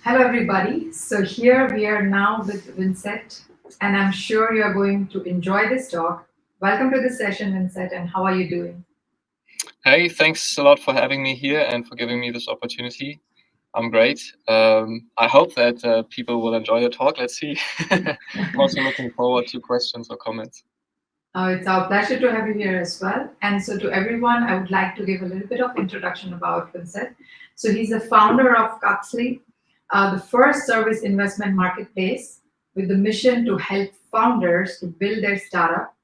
Hello, everybody. So here we are now with Vincent, and I'm sure you are going to enjoy this talk. Welcome to the session, Vincent, and how are you doing? Hey, thanks a lot for having me here and for giving me this opportunity. I'm great. I hope that people will enjoy the talk. Let's see. I'm also looking forward to questions or comments. It's our pleasure to have you here as well. And so, to everyone, I would like to give a little bit of introduction about Vincent. So, he's the founder of KAPSLY, the first service investment marketplace with the mission to help founders to build their startup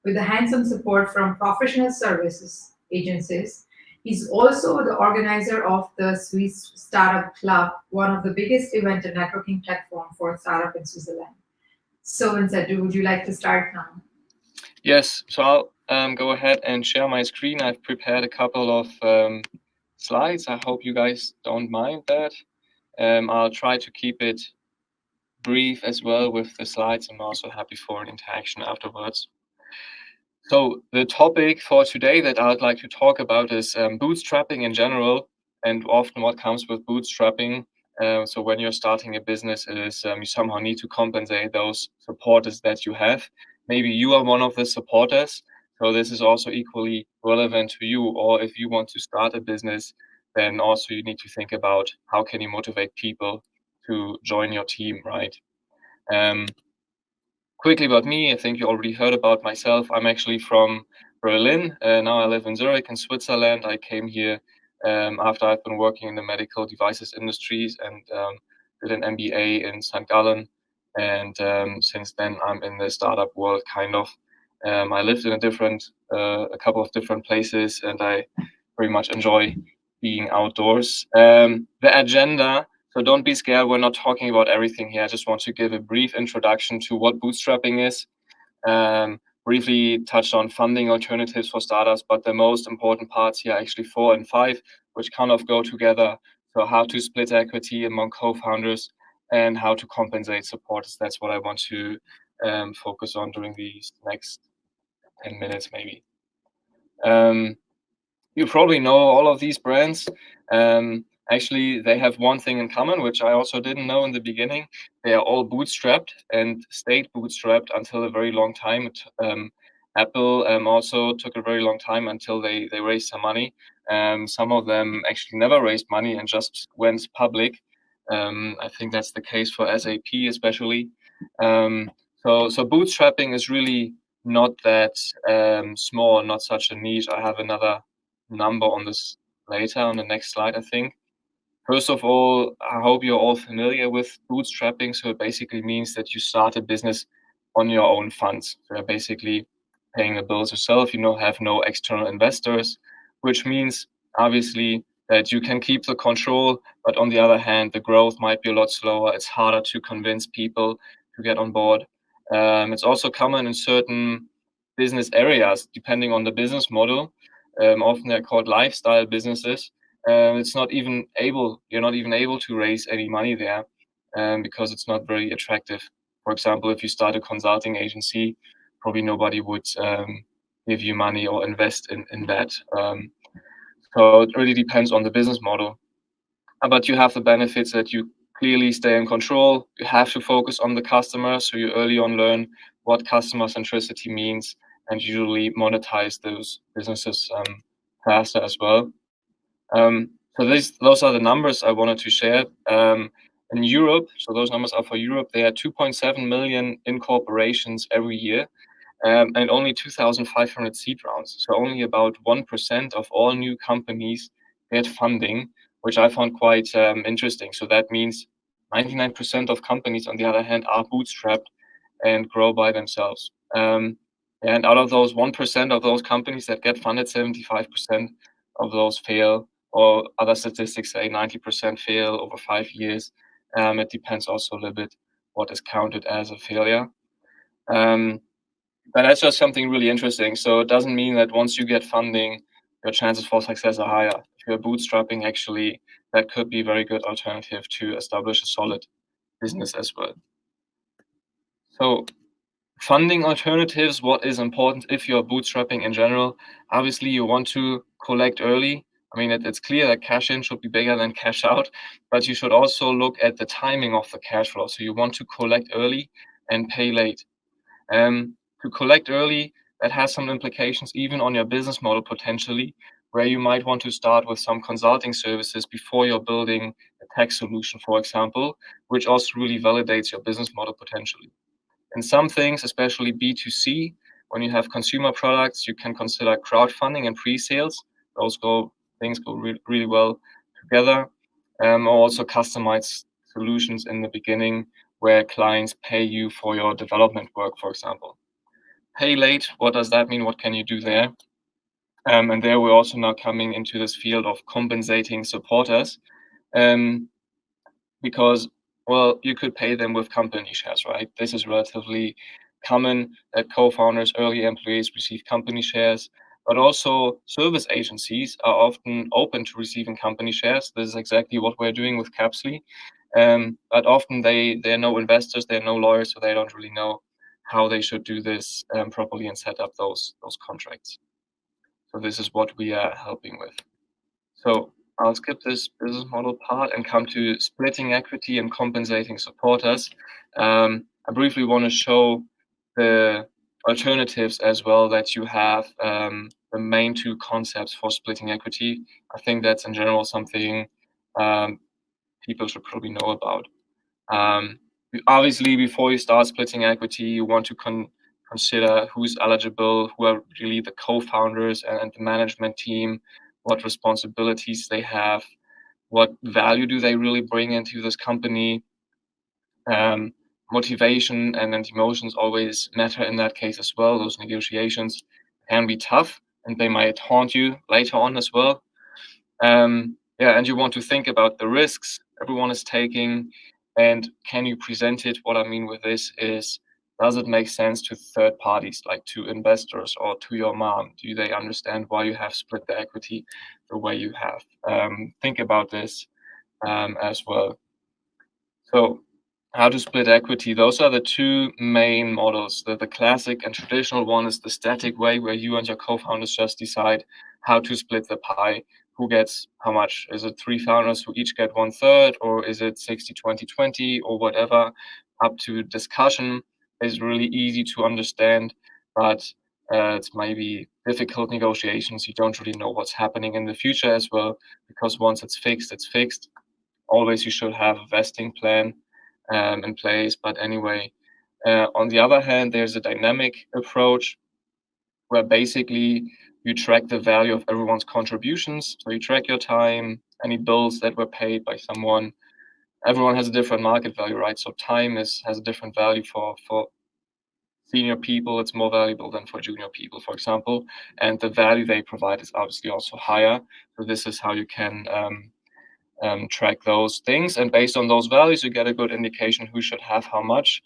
with the hands-on support from professional services agencies. He's also the organizer of the Swiss Startup Club, one of the biggest event and networking platform for startup in Switzerland. So, Vincent, would you like to start now? Yes, so I'll go ahead and share my screen. I've prepared a couple of slides. I hope you guys don't mind that. I'll try to keep it brief as well with the slides. I'm also happy for an interaction afterwards. So the topic for today that I'd like to talk about is bootstrapping in general, and often what comes with bootstrapping. So when you're starting a business, it is you somehow need to compensate those supporters that you have. Maybe you are one of the supporters, so this is also equally relevant to you. Or if you want to start a business, then also you need to think about how can you motivate people to join your team, right? Um, Quickly about me, I think you already heard about myself. I'm actually from Berlin. Now I live in Zurich in Switzerland. I came here after I've been working in the medical devices industries and did an MBA in St. Gallen. And since then, I'm in the startup world, kind of. I lived in a couple of different places, and I very much enjoy being outdoors. The agenda, so don't be scared. We're not talking about everything here. I just want to give a brief introduction to what bootstrapping is. Briefly touch on funding alternatives for startups, but the most important parts here are actually 4 and 5, which kind of go together. So how to split equity among co-founders and how to compensate supporters. That's what I want to focus on during these next 10 minutes, maybe. You probably know all of these brands. Actually, they have one thing in common, which I also didn't know in the beginning. They are all bootstrapped and stayed bootstrapped until a very long time. Apple also took a very long time until they raised some money. Some of them actually never raised money and just went public. I think that's the case for SAP especially. So bootstrapping is really not that small, not such a niche. I have another number on this later on the next slide, I think. First of all, I hope you're all familiar with bootstrapping. So it basically means that you start a business on your own funds. So you're basically paying the bills yourself, have no external investors, which means obviously that you can keep the control, but on the other hand, the growth might be a lot slower. It's harder to convince people to get on board. It's also common in certain business areas, depending on the business model. Often they're called lifestyle businesses. You're not even able to raise any money there because it's not very attractive. For example, if you start a consulting agency, probably nobody would give you money or invest in that. So it really depends on the business model. But you have the benefits that you clearly stay in control. You have to focus on the customer, so you early on learn what customer centricity means and usually monetize those businesses faster as well. Those are the numbers I wanted to share. In Europe, so those numbers are for Europe, there are 2.7 million incorporations every year, and only 2,500 seed rounds. So only about 1% of all new companies get funding, which I found quite interesting. So that means 99% of companies, on the other hand, are bootstrapped and grow by themselves. And out of those 1% of those companies that get funded, 75% of those fail, or other statistics say 90% fail over 5 years. It depends also a little bit what is counted as a failure. But that's just something really interesting. So it doesn't mean that once you get funding, your chances for success are higher. If you're bootstrapping, actually, that could be a very good alternative to establish a solid business as well. So funding alternatives, what is important if you're bootstrapping in general? Obviously, you want to collect early. I mean, it's clear that cash in should be bigger than cash out, but you should also look at the timing of the cash flow. So you want to collect early and pay late. To collect early, that has some implications even on your business model potentially, where you might want to start with some consulting services before you're building a tech solution, for example, which also really validates your business model potentially. In some things, especially B2C, when you have consumer products, you can consider crowdfunding and pre-sales. Those things go really well together. Or also customized solutions in the beginning where clients pay you for your development work, for example. Pay late, what does that mean? What can you do there? And there we're also now coming into this field of compensating supporters. Because, well, you could pay them with company shares, right? This is relatively common that co-founders, early employees receive company shares, but also service agencies are often open to receiving company shares. This is exactly what we're doing with KAPSLY. But often they're no investors, they're no lawyers, so they don't really know how they should do this properly and set up those contracts. So this is what we are helping with. So I'll skip this business model part and come to splitting equity and compensating supporters. I briefly want to show the alternatives as well that you have, the main two concepts for splitting equity. I think that's in general something people should probably know about. Obviously, before you start splitting equity, you want to consider who's eligible, who are really the co-founders and the management team, what responsibilities they have, what value do they really bring into this company. Motivation and emotions always matter in that case as well. Those negotiations can be tough and they might haunt you later on as well. And you want to think about the risks everyone is taking, and can you present it? What I mean with this is, does it make sense to third parties, like to investors or to your mom? Do they understand why you have split the equity the way you have? Think about this as well. So how to split equity? Those are the two main models. The classic and traditional one is the static way, where you and your co-founders just decide how to split the pie. Who gets how much? Is it 3 founders who each get 1/3, or is it 60-20-20, or whatever? Up to discussion. Is really easy to understand, but it's maybe difficult negotiations. You don't really know what's happening in the future as well, because once it's fixed, it's fixed. Always you should have a vesting plan in place. But anyway, on the other hand, there's a dynamic approach where basically you track the value of everyone's contributions. So you track your time, any bills that were paid by someone. Everyone has a different market value, right? So time has a different value for senior people. It's more valuable than for junior people, for example. And the value they provide is obviously also higher. So this is how you can track those things. And based on those values, you get a good indication who should have how much.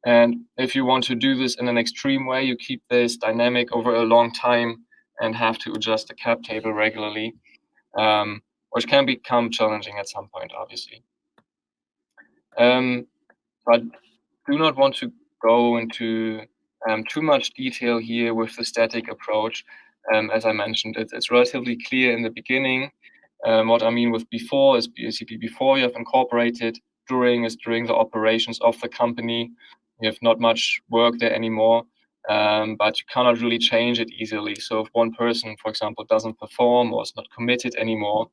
And if you want to do this in an extreme way, you keep this dynamic over a long time and have to adjust the cap table regularly, which can become challenging at some point, obviously. But do not want to go into too much detail here with the static approach. As I mentioned, it's relatively clear in the beginning. What I mean with before is basically before you have incorporated, during is during the operations of the company. You have not much work there anymore, but you cannot really change it easily. So if one person, for example, doesn't perform or is not committed anymore,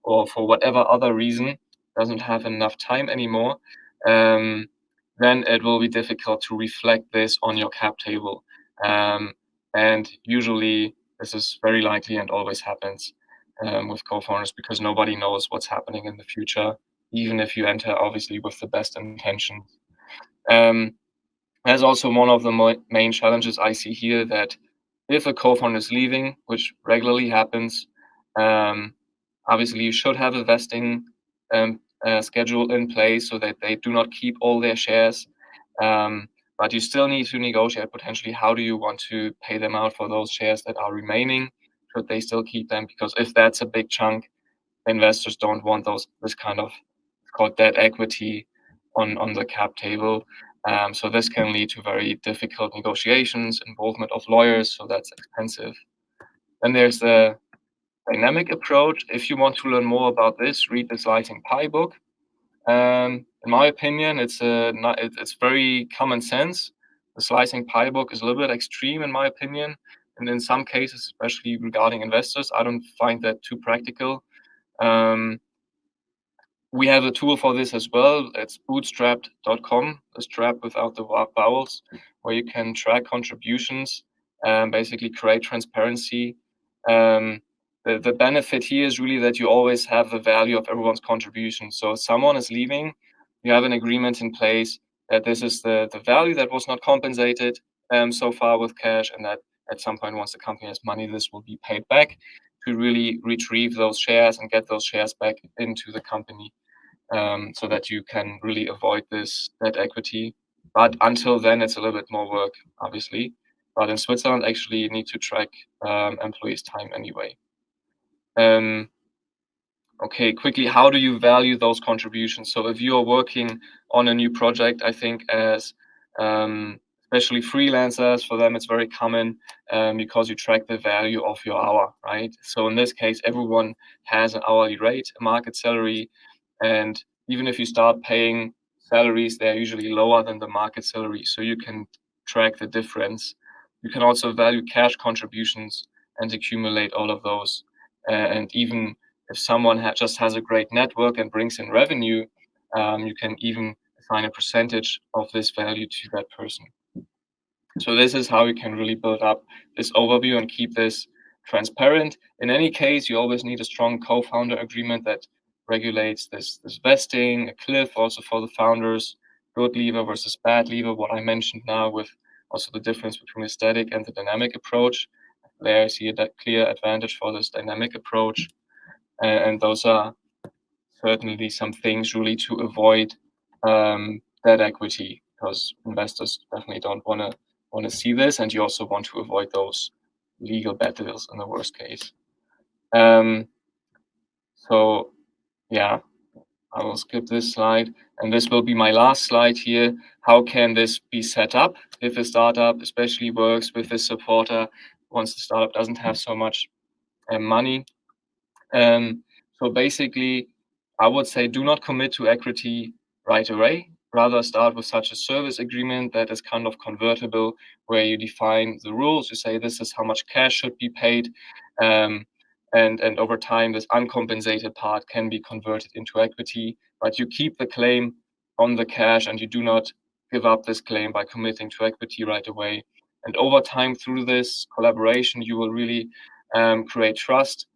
or for whatever other reason doesn't have enough time anymore, then it will be difficult to reflect this on your cap table. And usually this is very likely and always happens with co-founders, because nobody knows what's happening in the future, even if you enter obviously with the best intentions. That's also one of the main challenges I see here, that if a co-founder is leaving, which regularly happens, obviously you should have a vesting schedule in place so that they do not keep all their shares. But you still need to negotiate potentially how do you want to pay them out for those shares that are remaining. Should they still keep them? Because if that's a big chunk, investors don't want this kind of, it's called debt equity on the cap table. So this can lead to very difficult negotiations, involvement of lawyers, so that's expensive. Then there's the dynamic approach. If you want to learn more about this, read the Slicing Pie book. In my opinion, it's very common sense. The Slicing Pie book is a little bit extreme in my opinion, and in some cases, especially regarding investors, I don't find that too practical. We have a tool for this as well. It's bootstrap.com, the strap without the vowels, where you can track contributions and basically create transparency. The benefit here is really that you always have the value of everyone's contribution. So if someone is leaving, you have an agreement in place that this is the value that was not compensated so far with cash, and that at some point, once the company has money, this will be paid back to really retrieve those shares and get those shares back into the company, so that you can really avoid that equity. But until then, it's a little bit more work, obviously. But in Switzerland, actually, you need to track employees' time anyway. Okay, quickly, how do you value those contributions? So if you are working on a new project, I think as especially freelancers, for them it's very common because you track the value of your hour, right? So in this case, everyone has an hourly rate, a market salary, and even if you start paying salaries, they're usually lower than the market salary, so you can track the difference. You can also value cash contributions and accumulate all of those. And even if someone just has a great network and brings in revenue, you can even assign a percentage of this value to that person. So this is how you can really build up this overview and keep this transparent. In any case, you always need a strong co-founder agreement that regulates this vesting, a cliff also for the founders, good lever versus bad lever, what I mentioned now, with also the difference between the static and the dynamic approach. There I see that clear advantage for this dynamic approach. And those are certainly some things really to avoid that equity, because investors definitely don't want to see this, and you also want to avoid those legal battles in the worst case. So yeah, I will skip this slide, and this will be my last slide here. How can this be set up if a startup especially works with a supporter once the startup doesn't have so much money? So basically, I would say do not commit to equity right away. Rather start with such a service agreement that is kind of convertible, where you define the rules. You say this is how much cash should be paid, and over time, this uncompensated part can be converted into equity. But you keep the claim on the cash, and you do not give up this claim by committing to equity right away. And over time, through this collaboration, you will really create trust.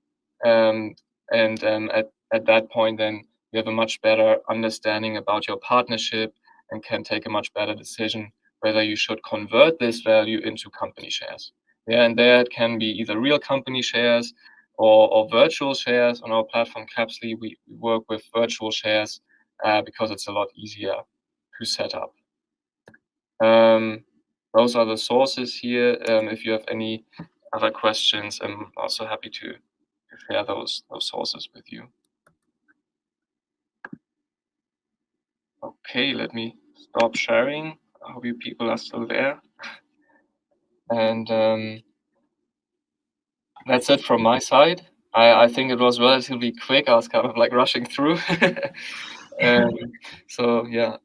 And at that point, then you have a much better understanding about your partnership and can take a much better decision whether you should convert this value into company shares. Yeah, and there it can be either real company shares or virtual shares. On our platform KAPSLY, we work with virtual shares because it's a lot easier to set up. Those are the sources here. If you have any other questions, I'm also happy to share those sources with you. Okay, let me stop sharing. I hope you people are still there. And that's it from my side. I think it was relatively quick. I was kind of like rushing through. So yeah.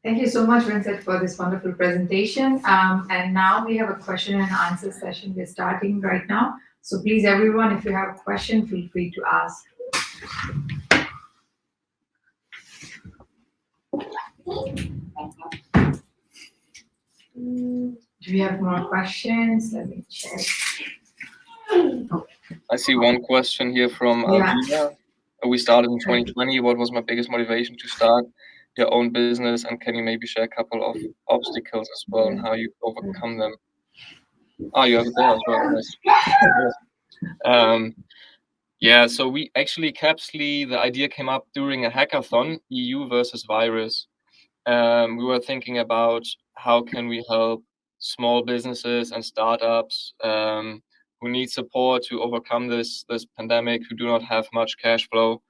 Thank you so much, Vincent, for this wonderful presentation. And now we have a question and answer session. We're starting right now. So please, everyone, if you have a question, feel free to ask. Do we have more questions? Let me check. I see one question here from Alvina. We started in 2020. What was my biggest motivation to start your own business? And can you maybe share a couple of obstacles as well and how you overcome them? Oh, you have it there as well. Nice. Yeah, so we actually, KAPSLY, the idea came up during a hackathon, EU versus virus. We were thinking about how can we help small businesses and startups who need support to overcome this pandemic, who do not have much cash flow.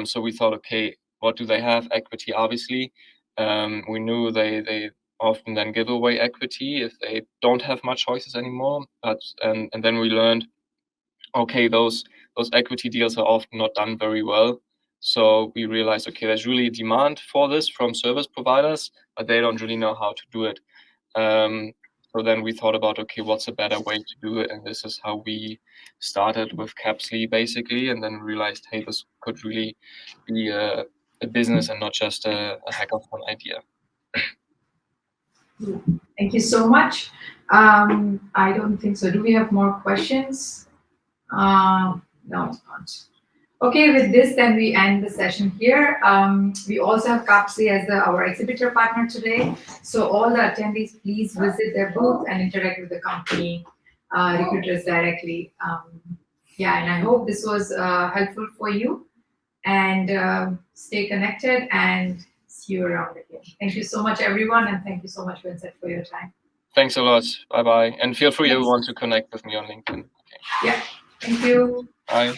So we thought, okay, what do they have? Equity, obviously. We knew they often then give away equity if they don't have much choices anymore. But and then we learned okay, those equity deals are often not done very well. So we realized, okay, there's really demand for this from service providers, but they don't really know how to do it. So then we thought about, okay, what's a better way to do it? And this is how we started with KAPSLY basically, and then realized, hey, this could really be a business and not just a hackathon idea. Thank you so much. I don't think so. Do we have more questions? No, it's not. Okay, with this, then we end the session here. We also have KAPSLY as our exhibitor partner today. So all the attendees, please visit their booth and interact with the company recruiters directly. Yeah, and I hope this was helpful for you. And stay connected and see you around again. Thank you so much, everyone, and thank you so much, Vincent, for your time. Thanks a lot. Bye-bye. And feel free, everyone, to connect with me on LinkedIn. Okay. Yeah, thank you. Bye.